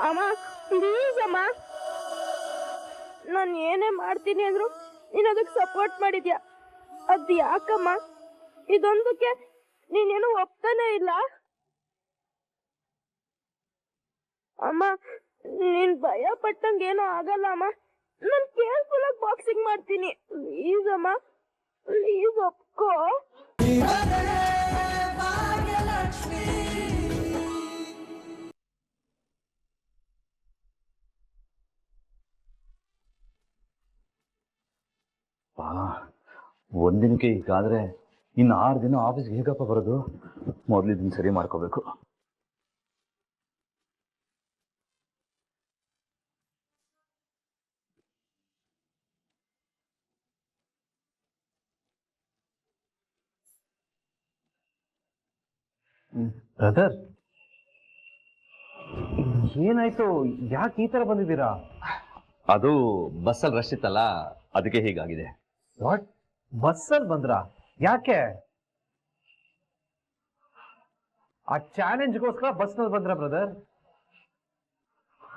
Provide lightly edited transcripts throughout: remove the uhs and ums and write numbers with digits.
ಅಮ್ಮ ಪ್ಲೀಸ್ ಅಮ್ಮ, ನಾನು ಏನೇ ಮಾಡ್ತೀನಿ ಅಂದ್ರು ನೀನು ಅದಕ್ಕೆ ಸಪೋರ್ಟ್ ಮಾಡಿದ್ಯಾ. ಅದು ಯಾಕಮ್ಮ? ಇದೊಂದಕ್ಕೆ ನೀನೇನು ಒಪ್ತಾನೆ ಇಲ್ಲ ಅಮ್ಮ. ನೀನ್ ಭಯ ಪಟ್ಟಂಗೆ ಏನೋ ಆಗಲ್ಲ ಅಮ್ಮ. ನಾನು ಕೇರ್ಫುಲ್ ಆಗಿ ಬಾಕ್ಸಿಂಗ್ ಮಾಡ್ತೀನಿ. ಪ್ಲೀಸ್ ಅಮ್ಮ, ಪ್ಲೀಸ್ ಒಪ್ಕೋ. ಒಂದಿನಕ್ಕೆ ಹೀಗಾದ್ರೆ ಇನ್ನು 6 ದಿನ ಆಫೀಸ್ಗೆ ಹೇಗಪ್ಪ ಬರೋದು? ಮೊದಲು ಇದನ್ನ ಸರಿ ಮಾಡ್ಕೋಬೇಕು. ಬ್ರದರ್, ಏನಾಯ್ತು? ಯಾಕೆ ಈ ತರ ಬಂದಿದ್ದೀರಾ? ಅದು ಬಸ್ಸಲ್ಲಿ ರಶ್ ಇತ್ತಲ್ಲ, ಅದಕ್ಕೆ ಹೀಗಾಗಿದೆ. ವಾಟ್? ಬಸ್ಸಲ್ಲಿ ಬಂದ್ರಾ? ಯಾಕೆ? ಆ ಚಾಲೆಂಜ್ಗೋಸ್ಕರ ಬಸ್ನಲ್ಲಿ ಬಂದ್ರ ಬ್ರದರ್?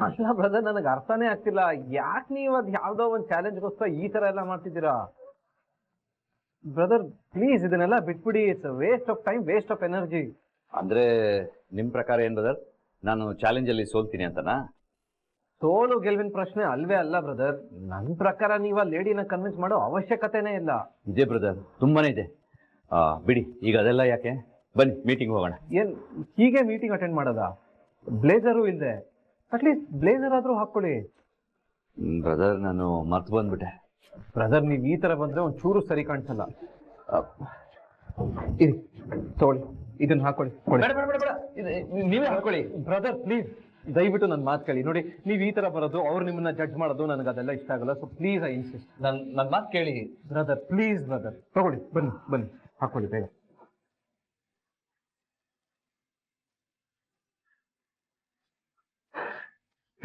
ಅಲ್ಲ ಬ್ರದರ್, ನನಗೆ ಅರ್ಥನೇ ಆಗ್ತಿಲ್ಲ. ಯಾಕೆ ನೀವು ಅದು ಯಾವ್ದೋ ಒಂದು ಚಾಲೆಂಜ್ಗೋಸ್ಕರ ಈ ತರ ಎಲ್ಲ ಮಾಡ್ತಿದ್ದೀರಾ? ಬ್ರದರ್ ಪ್ಲೀಸ್, ಇದನ್ನೆಲ್ಲ ಬಿಟ್ಬಿಡಿ. It's waste of time, waste of energy. ಅಂದ್ರೆ ನಿಮ್ ಪ್ರಕಾರ ಏನ್ ಬ್ರದರ್, ನಾನು ಚಾಲೆಂಜ್ ಅಲ್ಲಿ ಸೋಲ್ತೀನಿ ಅಂತನಾ? ಸೋಲು ಗೆಲುವಿನ ಪ್ರಶ್ನೆ ಅಲ್ವೇ ಅಲ್ಲ ಬ್ರದರ್. ನನ್ನ ಪ್ರಕಾರ ನೀವು ಆ ಲೇಡಿನ ಕನ್ವಿನ್ಸ್ ಮಾಡೋ ಅವಶ್ಯಕತೆನೇ ಇಲ್ಲ. ಇದೆ ಬ್ರದರ್, ತುಂಬಾನೇ ಇದೆ. ಬಿಡಿ ಈಗ ಅದೆಲ್ಲ ಯಾಕೆ, ಬನ್ನಿ ಮೀಟಿಂಗ್ ಹೋಗೋಣ. ಏನ್ ಹೀಗೆ ಮೀಟಿಂಗ್ ಅಟೆಂಡ್ ಮಾಡೋದ? ಬ್ಲೇಸರು ಇಲ್ಲದೆ ಅಟ್ಲೀಸ್ಟ್ ಬ್ಲೇಸರ್ ಆದ್ರೂ ಹಾಕೊಳ್ಳಿ. ಬ್ರದರ್, ನಾನು ಮರ್ತು ಬಂದ್ಬಿಟ್ಟೆ. ಬ್ರದರ್, ನೀವು ಈ ತರ ಬಂದ್ರೆ ಒಂಚೂರು ಸರಿ ಕಾಣಿಸಲ್ಲ. ಇರಿ, ತಗೊಳ್ಳಿ, ಇದನ್ನ ಹಾಕೊಳ್ಳಿ. ನೀವೇ ಹಾಕೊಳ್ಳಿ. ಬ್ರದರ್ ಪ್ಲೀಸ್, ದಯವಿಟ್ಟು ನನ್ನ ಮಾತು ಕೇಳಿ. ನೋಡಿ, ನೀವು ಈ ತರ ಬರೋದು, ಅವ್ರು ನಿಮ್ಮನ್ನ ಜಡ್ಜ್ ಮಾಡೋದು ನನಗೆ ಅದೆಲ್ಲ ಇಷ್ಟ ಆಗಲ್ಲ. ಸೊ ಪ್ಲೀಸ್ ಐ ಇನ್ಸಿಸ್ಟ್, ನನ್ನ ಮಾತು ಕೇಳಿ ಬ್ರದರ್. ಪ್ಲೀಸ್ ಬ್ರದರ್, ತಗೊಳ್ಳಿ, ಬನ್ನಿ ಬನ್ನಿ, ಹಾಕೊಳ್ಳಿ ಬೇಗ.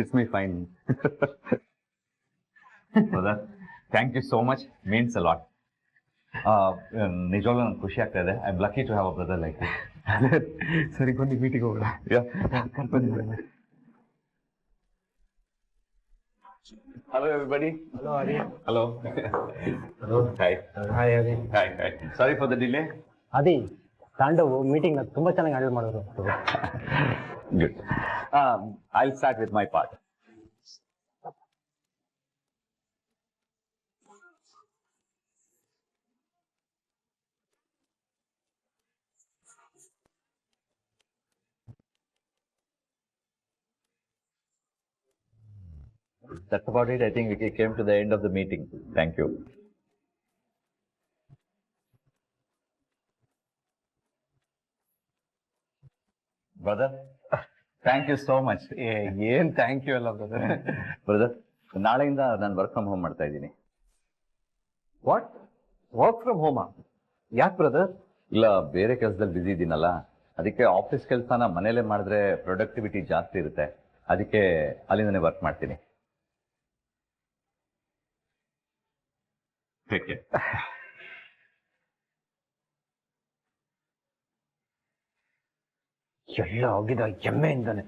It's me fine. Brother, thank you so much, means a lot. ನಿಜವಾಗ್ಲೂ ನಂಗೆ ಖುಷಿ ಆಗ್ತಾ ಇದೆ. I am lucky to have a brother like this. ಸರಿ, ಬನ್ನಿ ಮೀಟಿಂಗ್ ಹೋಗೋಣ. Hello everybody. Hello Adi. Hello. Hello. Hi. Hi Adi. Hi. Hi. Sorry for the delay. Adi, Tandav meeting ತುಂಬಾ ಚೆನ್ನಾಗಿ ಹ್ಯಾಂಡಲ್ ಮಾಡಿದ್ರು. Good. I'll start with my part. That's about it. I think we came to the end of the meeting. Thank you. Brother, thank you so much. ಏನ್ thank you ಅಲ್ಲ brother. Brother, ನಾಳೆಯಿಂದ ನಾನು work from home ಮಾಡ್ತಾ ಇದ್ದೀನಿ. What? Work from ಹೋಮಾ? ಯಾಕೆ brother? ಇಲ್ಲ, ಬೇರೆ ಕೆಲಸದಲ್ಲಿ ಬಿಸಿ ಇದ್ದೀನಲ್ಲ, ಅದಕ್ಕೆ ಆಫೀಸ್ ಕೆಲಸನ ಮನೇಲೆ ಮಾಡಿದ್ರೆ ಪ್ರೊಡಕ್ಟಿವಿಟಿ ಜಾಸ್ತಿ ಇರುತ್ತೆ. ಅದಕ್ಕೆ ಅಲ್ಲಿಂದನೇ ವರ್ಕ್ ಮಾಡ್ತೀನಿ. ಎಲ್ಲ ಹೋಗಿದ ಎಮ್ಮೆಯಿಂದಾನೆ.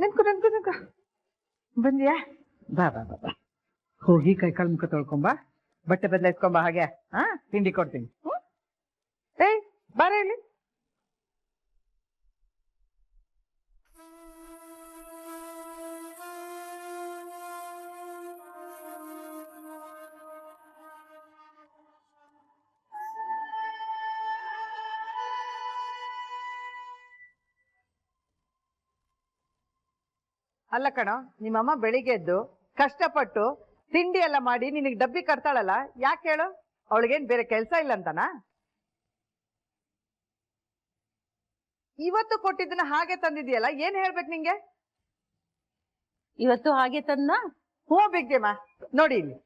ನನ್ಕು ಬಂದ್ಯಾ? ಬಾ ಬಾ ಬಾ ಬಾ, ಹೋಗಿ ಕೈ ಕಾಲು ಮುಖ ತೊಳ್ಕೊಂಬ, ಬಟ್ಟೆ ಬದಲಾಯಿಸ್ಕೊಂಬ. ಹಾಗೆ ತಿಂಡಿ ಕೊಡ್ತೀನಿ. ಏಯ್ ಬಾರ ಇಲ್ಲಿ. ಅಲ್ಲ ಕಣೋ, ನಿಮ್ಮಮ್ಮ ಬೆಳಿಗ್ಗೆ ಎದ್ದು ಕಷ್ಟಪಟ್ಟು ತಿಂಡಿ ಎಲ್ಲ ಮಾಡಿ ನಿನಗೆ ಡಬ್ಬಿ ಕಟ್ತಾಳಲ್ಲ, ಯಾಕೆ ಹೇಳು? ಅವಳಿಗೇನ್ ಬೇರೆ ಕೆಲಸ ಇಲ್ಲ ಅಂತನಾ? ಇವತ್ತು ಕೊಟ್ಟಿದ್ದನ್ನ ಹಾಗೆ ತಂದಿದ್ಯಲ್ಲ, ಏನ್ ಹೇಳ್ಬೇಕು ನಿಂಗೆ? ಇವತ್ತು ಹಾಗೆ ತಂದ? ಹ್ಞೂ ಬಿಗ್ಗೆಮ್ಮ, ನೋಡಿ ಇಲ್ಲಿ.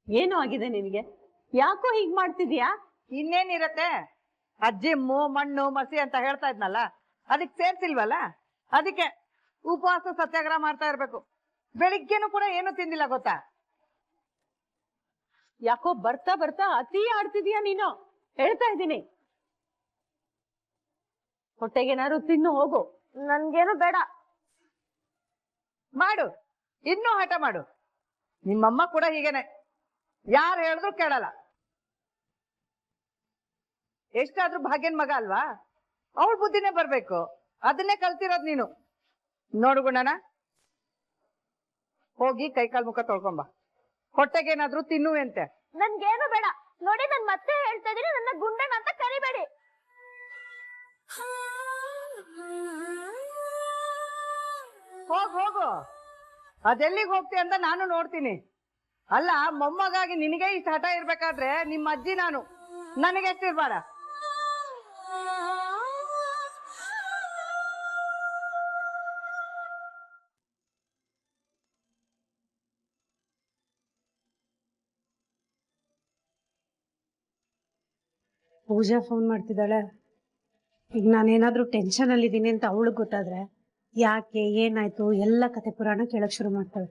ಏನು ಆಗಿದೆ ನಿನಗೆ? ಯಾಕೋ ಹೀಗ್ ಮಾಡ್ತಿದ್ಯಾ? ಇನ್ನೇನಿರತ್ತೆ, ಆ ಜಿಮ್ಮು ಮಣ್ಣು ಮಸಿ ಅಂತ ಹೇಳ್ತಾ ಇದ್ನಲ್ಲ, ಅದಕ್ಕೆ ಸೇರ್ಸಿಲ್ವಲ್ಲ, ಅದಕ್ಕೆ ಉಪವಾಸ ಸತ್ಯಾಗ್ರಹ ಮಾಡ್ತಾ ಇರ್ಬೇಕು. ಬೆಳಿಗ್ಗೆನೂ ಕೂಡ ಏನು ತಿಂದಿಲ್ಲ ಗೊತ್ತಾ? ಯಾಕೋ ಬರ್ತಾ ಬರ್ತಾ ಅತಿ ಆಡ್ತಿದೀಯ ನೀನು, ಹೇಳ್ತಾ ಇದ್ದೀನಿ. ಹೊಟ್ಟೆಗೇನಾದ್ರು ತಿನ್ನು ಹೋಗು. ನನ್ಗೇನು ಬೇಡ. ಮಾಡು, ಇನ್ನೂ ಹಠ ಮಾಡು. ನಿಮ್ಮಮ್ಮ ಕೂಡ ಹೀಗೇನೆ, ಯಾರು ಹೇಳಿದ್ರು ಕೇಳಲ್ಲ. ಎಷ್ಟಾದ್ರೂ ಭಾಗ್ಯನ್ ಮಗ ಅಲ್ವಾ, ಅವಳ ಬುದ್ಧಿನೇ ಬರ್ಬೇಕು. ಅದನ್ನೇ ಕಲ್ತಿರೋದ್ ನೀನು. ನೋಡು ಗುಣನ, ಹೋಗಿ ಕೈಕಾಲ್ ಮುಖ ತೊಳ್ಕೊಂಬ. ಹೊಟ್ಟೆಗೇನಾದ್ರೂ ತಿನ್ನುವಂತೆ. ನನ್ಗೇನು ಬೇಡ. ನೋಡಿ, ನನ್ ಮತ್ತೆ ಹೇಳ್ತಾ ಇದೀನಿ, ನನ್ನ ಗುಂಡಣ್ಣ ಅಂತ ಕರಿಬೇಡಿ. ಹೋಗು, ಅದೆಲ್ಲಿಗೆ ಹೋಗ್ತೀಯ ಅಂತ ನಾನು ನೋಡ್ತೀನಿ. ಅಲ್ಲ, ಮೊಮ್ಮಗಾಗಿ ನಿನಗೆ ಇಷ್ಟು ಹಠ ಇರ್ಬೇಕಾದ್ರೆ ನಿಮ್ಮ ಅಜ್ಜಿ ನಾನು, ನನಗೆ ಎಷ್ಟಿರ್ಬೇಡ. ಪೂಜಾ ಫೋನ್ ಮಾಡ್ತಿದ್ದಾಳೆ. ಈಗ ನಾನೇನಾದ್ರೂ ಟೆನ್ಷನ್ ಅಲ್ಲಿ ಇದ್ದೀನಿ ಅಂತ ಅವಳಿಗೆ ಗೊತ್ತಾದ್ರೆ ಯಾಕೆ ಏನಾಯ್ತು ಎಲ್ಲ ಕತೆ ಪುರಾಣ ಕೇಳಕ್ ಶುರು ಮಾಡ್ತಾಳೆ.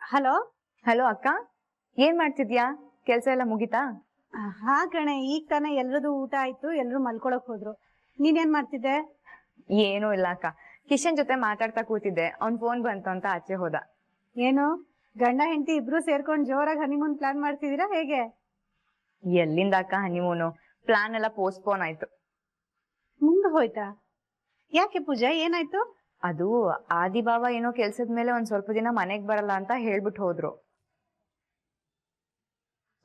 ಹಲೋ ಹಲೋ ಅಕ್ಕ, ಏನ್ ಮಾಡ್ತಿದ್ಯಾ? ಕೆಲ್ಸ ಎಲ್ಲ ಮುಗಿತಾ? ಹಾ ಕಣೆ, ಈಗ ತಾನೇ ಎಲ್ರದು ಊಟ ಆಯ್ತು, ಎಲ್ರು ಮಲ್ಕೊಳಕ್ ಹೋದ್ರು. ನೀನೇನ್ ಮಾಡ್ತಿದ್ದೆ? ಏನೂ ಇಲ್ಲ ಅಕ್ಕ, ಕಿಶನ್ ಜೊತೆ ಮಾತಾಡ್ತಾ ಕೂತಿದ್ದೆ. ಅವ್ನ್ ಫೋನ್ ಬಂತು ಅಂತ ಆಚೆ ಹೋದ. ಏನು ಗಂಡ ಹೆಂಡತಿ ಇಬ್ರು ಸೇರ್ಕೊಂಡು ಜೋರಾಗಿ ಹನಿಮೂನ್ ಪ್ಲಾನ್ ಮಾಡ್ತಿದೀರಾ ಹೇಗೆ? ಎಲ್ಲಿಂದ ಅಕ್ಕ ಹನಿಮೂನು? ಪ್ಲಾನ್ ಎಲ್ಲ ಪೋಸ್ಟ್ಪೋನ್ ಆಯ್ತು. ಮುಂದೆ ಹೋಯ್ತಾ? ಯಾಕೆ ಪೂಜಾ, ಏನಾಯ್ತು? ಅದು ಆದಿಭಾವ ಏನೋ ಕೆಲ್ಸದ ಮೇಲೆ ಒಂದ್ ಸ್ವಲ್ಪ ದಿನ ಮನೆಗ್ ಬರಲ್ಲ ಅಂತ ಹೇಳ್ಬಿಟ್ಟು ಹೋದ್ರು.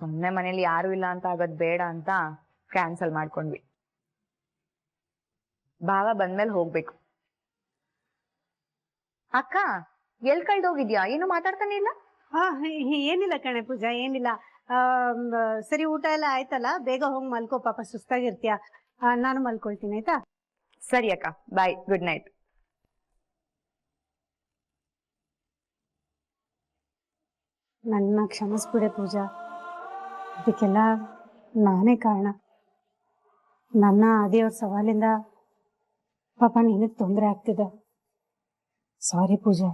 ಸುಮ್ನೆ ಮನೇಲಿ ಯಾರು ಇಲ್ಲ ಅಂತ ಆಗೋದ್ ಬೇಡ ಅಂತ ಕ್ಯಾನ್ಸಲ್ ಮಾಡ್ಕೊಂಡ್ವಿ. ಭಾವ ಬಂದ್ಮೇಲೆ ಹೋಗ್ಬೇಕು. ಅಕ್ಕ, ಎಲ್ ಕಳ್ದೋಗಿದ್ಯಾ? ಏನು ಮಾತಾಡ್ತಾನೆ ಇಲ್ಲ? ಏನಿಲ್ಲ ಕಣೆ ಪೂಜಾ, ಏನಿಲ್ಲ. ಸರಿ, ಊಟ ಎಲ್ಲ ಆಯ್ತಲ್ಲ, ಬೇಗ ಹೋಗಿ ಮಲ್ಕೋ, ಪಾಪ ಸುಸ್ತಾಗಿರ್ತೀಯ. ನಾನು ಮಲ್ಕೊಳ್ತೀನಿ, ಆಯ್ತಾ? ಸರಿ ಅಕ್ಕ, ಬಾಯ್, ಗುಡ್ ನೈಟ್. ನನ್ನ ಕ್ಷಮಿಸ್ಬಿಡೆ ಪೂಜಾ, ಇದಕ್ಕೆಲ್ಲ ನಾನೇ ಕಾರಣ. ನನ್ನ ಆದಿಯವ್ರ ಸವಾಲಿಂದ ಪಾಪ ನಿನಗೆ ತೊಂದರೆ ಆಗ್ತಿದೆ. ಸಾರಿ ಪೂಜಾ.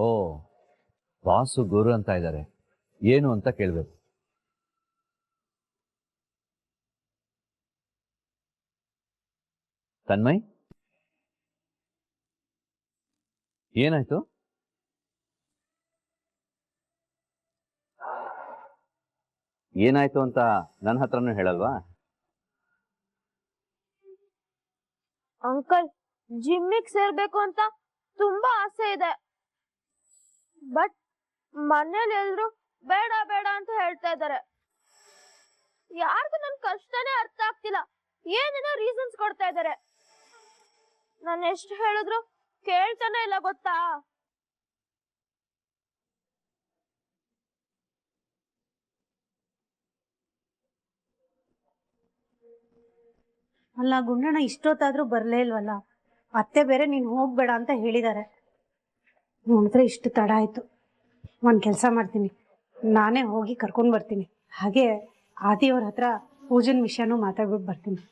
ಓ, ಬಾಸು ಗುರು ಅಂತ ಇದ್ದಾರೆ, ಏನು ಅಂತ ಕೇಳ್ಬೇಕು. ತನ್ಮಯ್, ಏನಾಯ್ತು? ಏನಾಯ್ತು ಅಂತ ನನ್ನ ಹತ್ರನೂ ಹೇಳಲ್ವಾ? ಅಂಕಲ್, ಜಿಮ್ಮಿಗ್ ಸೇರ್ಬೇಕು ಅಂತ ತುಂಬಾ ಆಸೆ ಇದೆ. ಬಟ್ ಮನೇಲಿ ಎಲ್ರು ಬೇಡ ಬೇಡ ಅಂತ ಹೇಳ್ತಾ ಇದ್ದಾರೆ. ಯಾರಿಗೂ ನನ್ ಕಷ್ಟನೇ ಅರ್ಥ ಆಗ್ತಿಲ್ಲ, ಏನೇನೋ ರೀಸನ್ಸ್ ಕೊಡ್ತಾ ಇದ್ದಾರೆ. ನಾನು ಎಷ್ಟು ಹೇಳಿದ್ರು ಕೇಳ್ತಾನೆ ಇಲ್ಲ, ಗೊತ್ತಾ? ಅಲ್ಲ ಗುಂಡಣ್ಣ, ಇಷ್ಟೊತ್ತಾದ್ರೂ ಬರ್ಲೇ ಇಲ್ವಲ್ಲ? ಅತ್ತೆ ಬೇರೆ ನೀನ್ ಹೋಗ್ಬೇಡ ಅಂತ ಹೇಳಿದ್ದಾರೆ. ನೋಡಿದ್ರೆ ಇಷ್ಟು ತಡ ಆಯ್ತು. ಒಂದ್ ಕೆಲ್ಸ ಮಾಡ್ತೀನಿ, ನಾನೇ ಹೋಗಿ ಕರ್ಕೊಂಡ್ ಬರ್ತೀನಿ. ಹಾಗೆ ಆದಿಯವ್ರ ಹತ್ರ ಪೂಜನ್ ವಿಷಯನೂ ಮಾತಾಡ್ಬಿಟ್ಟು ಬರ್ತೀನಿ.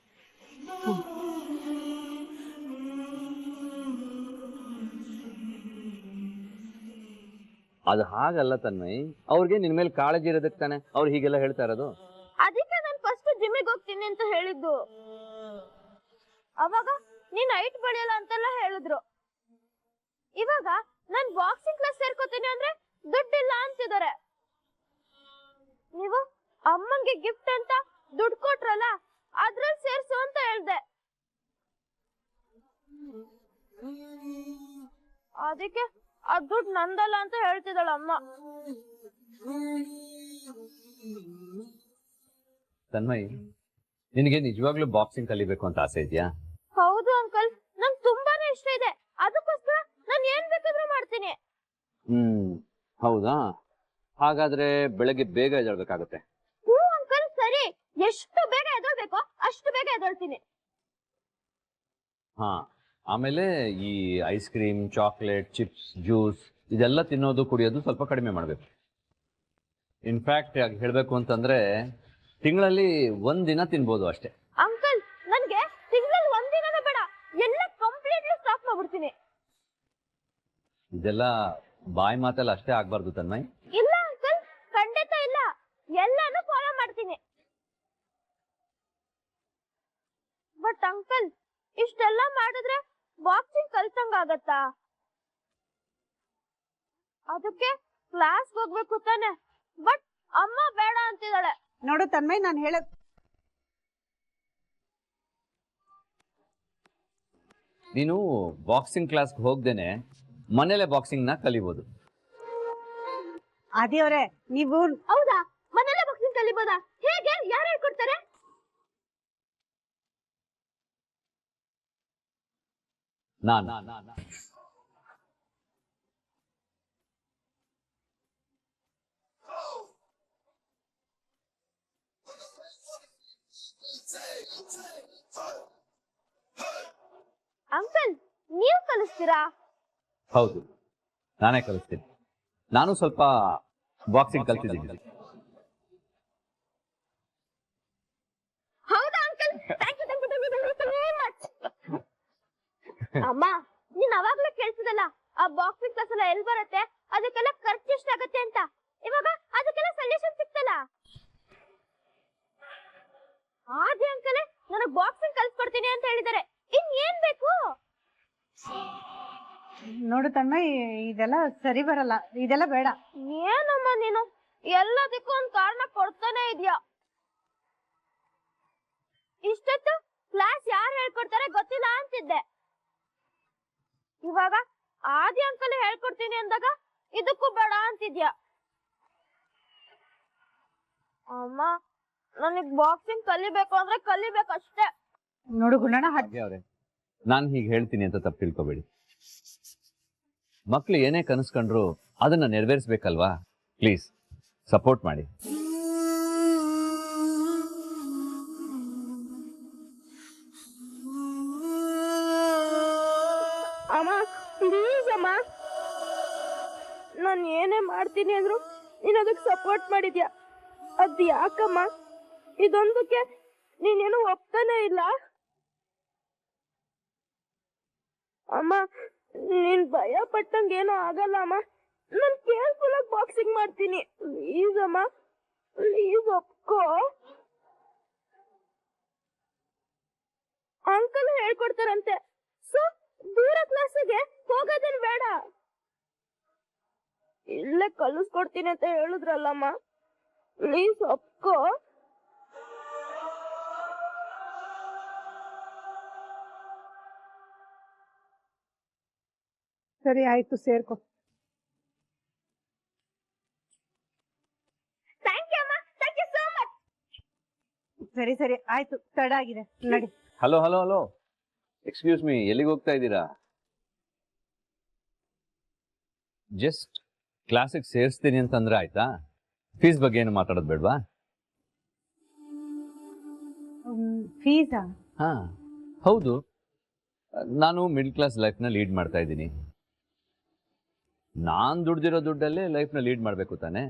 ಅದು ಹಾಗಲ್ಲ ತನ್ಮಯ್, ಅವ್ರಿಗೆ ನಿನ್ ಮೇಲೆ ಕಾಳಜಿ ಇರೋದಕ್ಕೆ ತಾನೆ ಅವ್ರು ಹೀಗೆಲ್ಲ ಹೇಳ್ತಾ ಇರೋದು. ಅದಕ್ಕೆ ನಾನು ಫಸ್ಟ್ ಜಿಮ್ಮಿಗೆ ಹೋಗ್ತೀನಿ ಅಂತ ಹೇಳಿದ್ದು. ಅವಾಗ ನೀನ್ ಹೈಟ್ ಬೆಳೆಯಲ್ಲ ಅಂತೆಲ್ಲ ಹೇಳಿದ್ರು. ಇವಾಗ ನಾನ್ ಬಾಕ್ಸಿಂಗ್ ಕ್ಲಾಸ್ ಸೇರ್ಕೋತೀನಿ ಅಂದ್ರೆ ದುಡ್ಡಿಲ್ಲ ಅಂತಿದ್ದಾರೆ. ನೀವು ಅಮ್ಮಂಗೆ ಗಿಫ್ಟ್ ಅಂತ ದುಡ್ಡು ಕೊಟ್ರಲ್ಲ, ಅದ್ರಲ್ಲಿ ಸೇರ್ಸು ಅಂತ ಹೇಳ್ದೆ. ಅದಕ್ಕೆ ಆ ದುಡ್ಡು ನಂದಲ್ಲ ಅಂತ ಹೇಳ್ತಿದ್ದಾಳ ಅಮ್ಮ. ತನ್ಮಯ್, ನಿನಗೆ ನಿಜವಾಗ್ಲೂ ಬಾಕ್ಸಿಂಗ್ ಕಲಿಬೇಕು ಅಂತ ಆಸೆ ಇದೆಯಾ? ಹೌದು ಅಂಕಲ್, ನಂಗೆ ತುಂಬಾನೇ ಇಷ್ಟ ಇದೆ. ಅದಕ್ಕೋಸ್ಕರ ನಾನು ಏನ್ ಬೇಕಾದ್ರೂ ಮಾಡ್ತೀನಿ. ಹೌದಾ? ಹಾಗಾದ್ರೆ ಬೆಳಗ್ಗೆ ಬೇಗ ಎದ್ದೇಳ್ಬೇಕಾಗತ್ತೆ. ಹ್ಞೂ ಅಂಕಲ್, ಸರಿ. ಎಷ್ಟು ಬೇಗ ಎದೊಳ್ಬೇಕೋ ಅಷ್ಟು ಬೇಗ ಎದೊಳ್ತೀನಿ. ಹಾ, ಆಮೇಲೆ ಈ ice cream, chocolate, chips, juice ಇದೆಲ್ಲ ತಿನ್ನೋದು ಕುಡಿಯೋದು ಸ್ವಲ್ಪ ಕಡಿಮೆ ಮಾಡಬೇಕು. ಇನ್ಫ್ಯಾಕ್ಟ್ ಹೇಳಬೇಕು ಅಂತಂದ್ರೆ ತಿಂಗಳಲ್ಲಿ ಒಂದಿನ ತಿನ್ಬೋದು ಅಷ್ಟೇ. ಅಂಕಲ್, ನನ್ಗೆ ತಿಂಗಳಲ್ಲಿ ಒಂದಿನನೂ ಬೇಡ, ಎಲ್ಲ ಕಂಪ್ಲೀಟ್ಲಿ ಸ್ಟಾಪ್ ಮಾಡ್ಬಿಡ್ತೀನಿ. ಇದೆಲ್ಲ ಬಾಯಿ ಮಾತೆಲ್ಲ ಅಷ್ಟೇ ಆಗ್ಬಾರ್ದು ತನ್ಮಯ್. ಇಲ್ಲ ಅಂಕಲ್, ಖಂಡಿತ ಇಲ್ಲ, ಎಲ್ಲಾನು ಫಾಲೋ ಮಾಡ್ತೀನಿ. ಬಟ್ ಅಂಕಲ್, ಇಷ್ಟೆಲ್ಲ ಮಾಡಿದ್ರೆ ಬಾಕ್ಸಿಂಗ್ ಕಲ್ತಂಗಾಗತ್ತಾ? ಅದಕ್ಕೆ ಕ್ಲಾಸ್ ಹೋಗ್ಬೇಕು ತಾನೆ. ಬಟ್ ಅಮ್ಮ ಬೇಡ ಅಂತಿದ್ದಾಳೆ. ನೋಡು ತನ್ಮಯ್, ನಾನು ಹೇಳದ್ ನೀನು ಬಾಕ್ಸಿಂಗ್ ಕ್ಲಾಸ್ಗೆ ಹೋಗ್ದೇನೆ ಮನೇಲೆ ಬಾಕ್ಸಿಂಗ್ ನ ಕಲಿಬಹುದು. ಆದಿಯವರೇ, ನೀವು ಹೌದಾ? ಮನೇಲೆ ಬಾಕ್ಸಿಂಗ್ ಕಲಿಬೋದಾ? ಹೇಗೆ? ಯಾರು ಹೇಳ್ಕೊಡ್ತಾರೆ? ನಾನು ಅಂಕಲ್, ನೀವು ಕಲಿಸ್ತೀರಾ? ಹೌದು, ನಾನೇ ಕಲಿಸ್ತೀನಿ. ನಾನು ಸ್ವಲ್ಪ ಬಾಕ್ಸಿಂಗ್ ಕಲ್ತಿದ್ದೀನಿ. ಹೌದಾ uncle? Thank you very much. ಅಮ್ಮ, ನೀನ್ ಅವಾಗ್ಲೇ ಕೇಳ್ತಿದಲ್ಲ ಆ ಬಾಕ್ಸಿಂಗ್ ಕ್ಲಾಸ್ ಎಲ್ಲ ಎಲ್ಲಿ ಬರುತ್ತೆ, ಅದಕ್ಕೆಲ್ಲ ಖರ್ಚು ಎಷ್ಟಾಗತ್ತೆ ಅಂತ. ಇವಾಗ ಅದಕ್ಕೆಲ್ಲ ಸೊಲ್ಯೂಷನ್ ಸಿಕ್ತಲ್ಲ. ಆದಿ ಅಂಕಲೇ ನನಗ್ ಬಾಕ್ಸಿಂಗ್ ಕಲ್ಸ್ಕೊಡ್ತೀನಿ ಅಂತ ಹೇಳಿದ್ದಾರೆ. ಇನ್ ಏನ್ ಬೇಕು? ನೋಡು ತನ್ಮಯ್, ಇದೆಲ್ಲ ಸರಿ ಬರಲ್ಲ, ಇದೆಲ್ಲ ಬೇಡ. ಏನಮ್ಮ ನೀನು ಎಲ್ಲದಕ್ಕೂ ಒಂದ್ ಕಾರಣ ಕೊಡ್ತಾನೆ ಇದ್ಯಾ. ಇಷ್ಟೊತ್ತು ಕ್ಲಾಸ್ ಯಾರು ಹೇಳ್ಕೊಡ್ತಾರೆ ಗೊತ್ತಿಲ್ಲ ಅಂತಿದ್ದೆ. ಇವಾಗ ಆದಿ ಅಂಕಲ್ ಹೇಳ್ಕೊಡ್ತೀನಿ ಅಂದಾಗ ಇದಕ್ಕೂ ಬೇಡ ಅಂತಿದ್ಯಾ. ಅಮ್ಮ, ನನಗ್ ಬಾಕ್ಸಿಂಗ್ ಕಲಿಬೇಕು ಅಂದ್ರೆ ಕಲಿಬೇಕಷ್ಟೇ. ನೋಡು ಗುಣಣ್ಣ, ಅವ್ರೆ, ನಾನು ಹೀಗೆ ಹೇಳ್ತೀನಿ ಅಂತ ತಪ್ಪು ತಿಳ್ಕೊಬೇಡಿ. ಮಕ್ಳು ಏನೇ ಕನಸ್ಕೊಂಡ್ರು ಅದನ್ನ ನೆರವೇರಿಸ್ಬೇಕಲ್ವಾ? ಪ್ಲೀಸ್ ಸಪೋರ್ಟ್ ಮಾಡಿ. ಅಮ್ಮ ಪ್ಲೀಸ್ ಅಮ್ಮ, ನಾನು ಏನೇ ಮಾಡ್ತೀನಿ ಅಂದ್ರು ನೀನ್ ಅದಕ್ಕೆ ಸಪೋರ್ಟ್ ಮಾಡಿದ್ಯಾ. ಅದ್ ಯಾಕಮ್ಮ? ಇದೊಂದಕ್ಕೆ ನೀನೇನು ಒಪ್ತಾನೆ ಇಲ್ಲ. ಅಮ್ಮ, ನೀನ್ ಭಯ ಪಟ್ಟಂಗ ಏನೋ ಆಗಲ್ಲ ಅಮ್ಮ. ನಾನ್ ಕೇರ್ಫುಲ್ ಆಗಿ ಬಾಕ್ಸಿಂಗ್ ಮಾಡ್ತೀನಿ. ಪ್ಲೀಸ್ ಅಮ್ಮ, ಪ್ಲೀಸ್ ಒಪ್ಕೋ. ಅಂಕಲ್ ಹೇಳ್ಕೊಡ್ತಾರಂತೆ, ಸೊ ದೂರ ಕ್ಲಾಸಿಗೆ ಹೋಗೋದೇನ್ ಬೇಡ, ಇಲ್ಲೇ ಕಲಿಸ್ಕೊಡ್ತೀನಿ ಅಂತ ಹೇಳಿದ್ರಲ್ಲಮ್ಮ. ಪ್ಲೀಸ್ ಒಪ್ಕೋ. ಸರಿ ಆಯ್ತು, ಸೇರ್ಕೊ. ಥ್ಯಾಂಕ್ ಯು ಅಮ್ಮ, ಥ್ಯಾಂಕ್ ಯು ಸೋ ಮಚ್. ಸರಿ ಸರಿ ಆಯ್ತು, ತಡ ಆಗಿದೆ, ನಡಿ. Hello hello hello, excuse me, ಎಲ್ಲಿಗೆ ಹೋಗ್ತಾ ಇದ್ದೀರಾ? ಜಸ್ಟ್ ಕ್ಲಾಸಿಗೆ ಸೇರಿಸ್ತೀನಿ ಅಂತಂದ್ರೆ ಆಯ್ತಾ? ಫೀಸ್ ಬಗ್ಗೆ ಏನು ಮಾತಾಡೋದು ಬೇಡವಾ? ಫೀಸಾ? ಹಾ ಹೌದು, ನಾನು ಮಿಡ್ಲ್ ಕ್ಲಾಸ್ ಲೈಫ್ನ ಲೀಡ್ ಮಾಡ್ತಾ ಇದ್ದೀನಿ. ನಾನು ದುಡ್ದಿರೋ ದುಡ್ಡಲ್ಲೇ ಲೈಫ್ನ ಲೀಡ್ ಮಾಡಬೇಕು ತಾನೆ.